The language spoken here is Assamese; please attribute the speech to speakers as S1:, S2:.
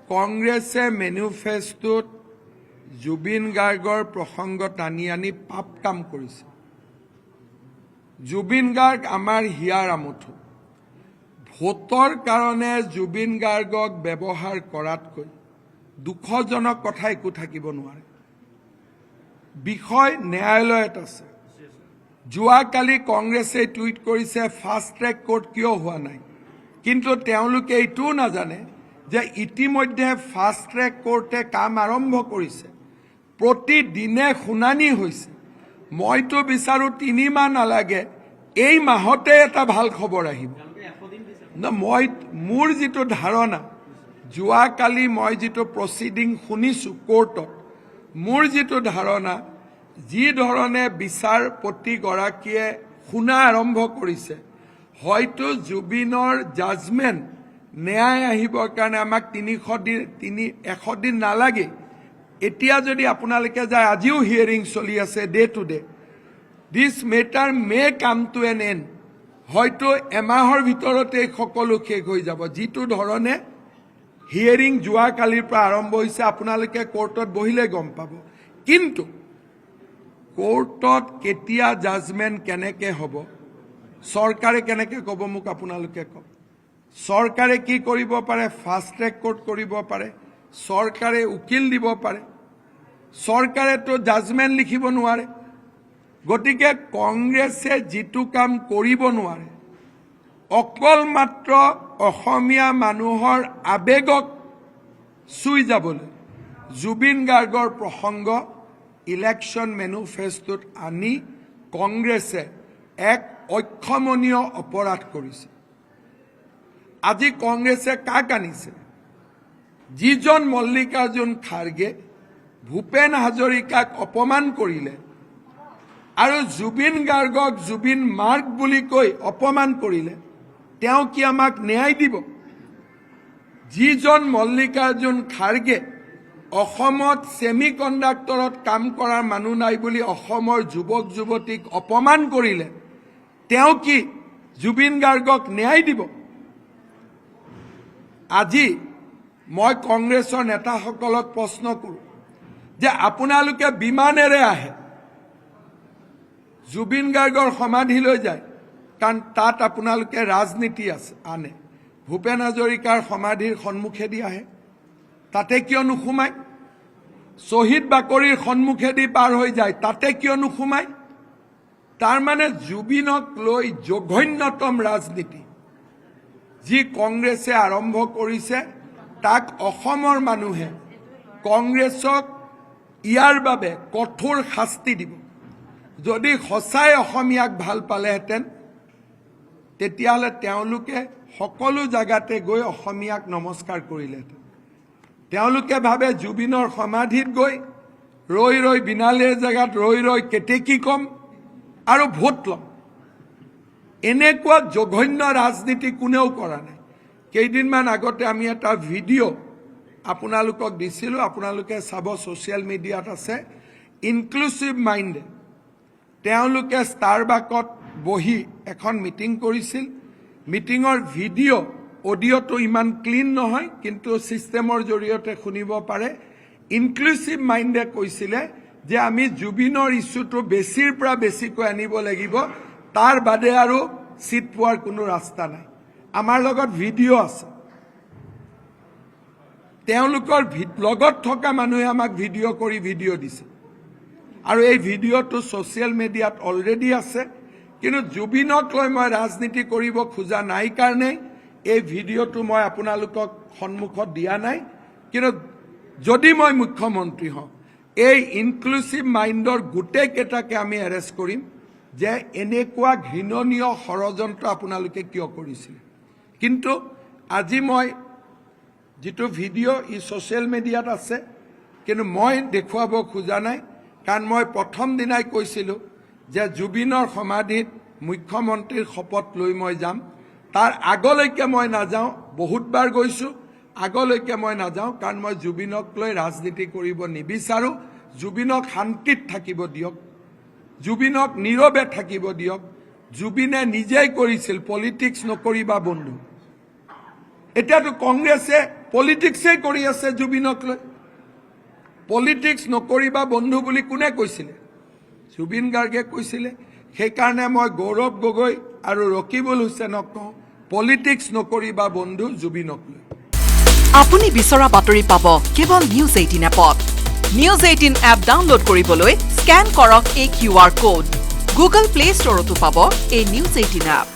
S1: কংগ্ৰেছে মেনিফেষ্টোত জুবিন গাৰ্গৰ প্ৰসংগ টানি আনি পাপ কাম কৰিছে। জুবিন গাৰ্গ আমাৰ হিয়াৰ আমঠু। ভোটৰ কাৰণে জুবিন গাৰ্গক ব্যৱহাৰ কৰাতকৈ দুখজনক কথা একো থাকিব নোৱাৰে। বিষয় ন্যায়ালয়ত আছে। যোৱাকালি কংগ্ৰেছে টুইট কৰিছে ফাষ্ট ট্ৰেক কোৰ্ট কিয় হোৱা নাই, কিন্তু তেওঁলোকে এইটোও নাজানে যে ইতিমধ্যে ফাষ্ট ট্ৰেক কোৰ্টে কাম আৰম্ভ কৰিছে। প্ৰতিদিনে শুনানি হৈছে। মইতো বিচাৰো 3 মাহ নালাগে, এই মাহতে এটা ভাল খবৰ আহিব। মোৰ যিটো ধাৰণা, যোৱাকালি মই যিটো প্ৰচিডিং শুনিছোঁ কোৰ্টত, মোৰ যিটো ধাৰণা, যি ধৰণে বিচাৰপতিগৰাকীয়ে শুনা আৰম্ভ কৰিছে, হয়তো জুবিনৰ জাজমেণ্ট ন্যায় আহিবৰ কাৰণে আমাক 100 দিন নালাগে। এতিয়া যদি আপোনালোকে যায়, আজিও হিয়াৰিং চলি আছে day to day. This matter may come to N and. হয়তো এমাহৰ ভিতৰতে সকলো শেষ হৈ যাব। যিটো ধৰণে হিয়াৰিং যোৱাকালিৰ পৰা আৰম্ভ হৈছে, আপোনালোকে কোৰ্টত বহিলে গম পাব। কিন্তু কোৰ্টত কেতিয়া জাজমেণ্ট কেনেকৈ হ'ব, চৰকাৰে কেনেকৈ ক'ব মোক আপোনালোকে কওক। চৰকাৰে কি কৰিব পাৰে? ফাষ্ট ট্ৰেক কোৰ্ট কৰিব পাৰে, চৰকাৰে উকিল দিব পাৰে, চৰকাৰেতো জাজমেণ্ট লিখিব নোৱাৰে। গতিকে কংগ্ৰেছে যিটো কাম কৰিব নোৱাৰে, অকল মাত্ৰ অসমীয়া মানুহৰ আৱেগক চুই যাবলৈ জুবিন গাৰ্গৰ প্ৰসংগ ইলেকশ্যন মেনিফেষ্টোত আনি কংগ্ৰেছে এক অক্ষমনীয় অপৰাধ কৰিছে। আজি কংগ্ৰেছে কাক আনিছে? যিজন মল্লিকাৰ্জুন খাৰ্গে ভূপেন হাজৰিকাক অপমান কৰিলে আৰু জুবিন গাৰ্গক জুবিন মাৰ্গ বুলি কৈ অপমান কৰিলে, তেওঁ কি আমাক ন্যায় দিব? যিজন মল্লিকাৰ্জুন খাৰ্গে অসমত ছেমি কণ্ডাক্টৰত কাম কৰাৰ মানুহ নাই বুলি অসমৰ যুৱক যুৱতীক অপমান কৰিলে, তেওঁ কি জুবিন গাৰ্গক ন্যায় দিব? আজি মই কংগ্ৰেছৰ নেতাসকলক প্ৰশ্ন কৰোঁ যে আপোনালোকে বিমানেৰে আহে, জুবিন গাৰ্গৰ সমাধিলৈ যায়, কাৰণ তাত আপোনালোকে ৰাজনীতি আনে। ভূপেন হাজৰিকাৰ সমাধিৰ সন্মুখেদি আহে, তাতে কিয় নোসোমায়? শ্বহীদ বাকৰিৰ সন্মুখেদি পাৰ হৈ যায়, তাতে কিয় নোসোমায়? তাৰমানে জুবিনক লৈ জঘন্যতম ৰাজনীতি যি কংগ্ৰেছে আৰম্ভ কৰিছে, তাক অসমৰ মানুহে কংগ্ৰেছক ইয়াৰ বাবে কঠোৰ শাস্তি দিব। যদি সঁচাই অসমীয়াক ভাল পালেহেঁতেন, তেতিয়াহ'লে তেওঁলোকে সকলো জাগাতে গৈ অসমীয়াক নমস্কাৰ কৰিলেহেঁতেন। তেওঁলোকে ভাবে জুবিনৰ সমাধিত গৈ ৰৈ ৰৈ বিনালীৰ জেগাত ৰৈ ৰৈ কেতেকী কম আৰু ভোট ল'ম। এনেকুৱা জঘন্য ৰাজনীতি কোনেও কৰা নাই। কেইদিনমান আগতে আমি এটা ভিডিঅ' আপোনালোকক দিছিলোঁ, আপোনালোকে চাব, ছ'চিয়েল মিডিয়াত আছে। ইনক্লুচিভ মাইণ্ডে তেওঁলোকে ষ্টাৰবাকত বহি এখন মিটিং কৰিছিল। মিটিঙৰ ভিডিঅ' অডিঅ'টো ইমান ক্লিন নহয়, কিন্তু ছিষ্টেমৰ জৰিয়তে শুনিব পাৰে। ইনক্লুচিভ মাইণ্ডে কৈছিলে যে আমি জুবিনৰ ইছ্যুটো বেছিৰ পৰা বেছিকৈ আনিব লাগিব, তাৰ বাদে আৰু চিট পোৱাৰ কোনো ৰাস্তা নাই। আমাৰ লগত ভিডিঅ' আছে। তেওঁলোকৰ লগত থকা মানুহে আমাক ভিডিঅ' কৰি ভিডিঅ' দিছে, আৰু এই ভিডিঅ'টো ছ'চিয়েল মিডিয়াত অলৰেডি আছে। কিন্তু জুবিনক লৈ মই ৰাজনীতি কৰিব খোজা নাই কাৰণে এই ভিডিঅ'টো মই আপোনালোকক সন্মুখত দিয়া নাই। কিন্তু যদি মই মুখ্যমন্ত্ৰী হওঁ, এই ইনক্লুচিভ মাইণ্ডৰ গোটেইকেইটাকে আমি এৰেষ্ট কৰিম যে এনেকুৱা ঘৃণনীয় ষড়যন্ত্ৰ আপোনালোকে কিয় কৰিছিল। কিন্তু আজি মই যিটো ভিডিঅ' ই ছ'চিয়েল মিডিয়াত আছে, কিন্তু মই দেখুৱাব খোজা নাই, কাৰণ মই প্ৰথম দিনাই কৈছিলোঁ যে জুবিনৰ সমাধিত মুখ্যমন্ত্ৰীৰ শপত লৈ মই যাম। তাৰ আগলৈকে মই নাযাওঁ, বহুতবাৰ গৈছোঁ, আগলৈকে মই নাযাওঁ, কাৰণ মই জুবিনক লৈ ৰাজনীতি কৰিব নিবিচাৰোঁ। জুবিনক শান্তিত থাকিব দিয়ক, জুবিনক নীৰৱে থাকিব দিয়ক। জুবিনে নিজেই কৰিছিল, পলিটিক্স নকৰিবা বন্ধু। এতিয়াতো কংগ্ৰেছে পলিটিক্সেই কৰি আছে জুবিনক লৈ। পলিটিক্স নকৰিবা বন্ধু বুলি কোনে কৈছিলে? জুবিন গাৰ্গে কৈছিলে। সেইকাৰণে মই গৌৰৱ গগৈ আৰু ৰকিবুল হুছেইনক কওঁ, পলিটিক্স নকৰিবা বন্ধু জুবিনক লৈ।
S2: আপুনি বিচৰা বাতৰি পাব কেৱল নিউজ 18 এপত। নিউজ 18 এপ ডাউনলোড কৰিবলৈ স্কেন কৰক এই QR কোড। গুগল প্লে ষ্টৰতো পাব এই নিউজ 18 এপ।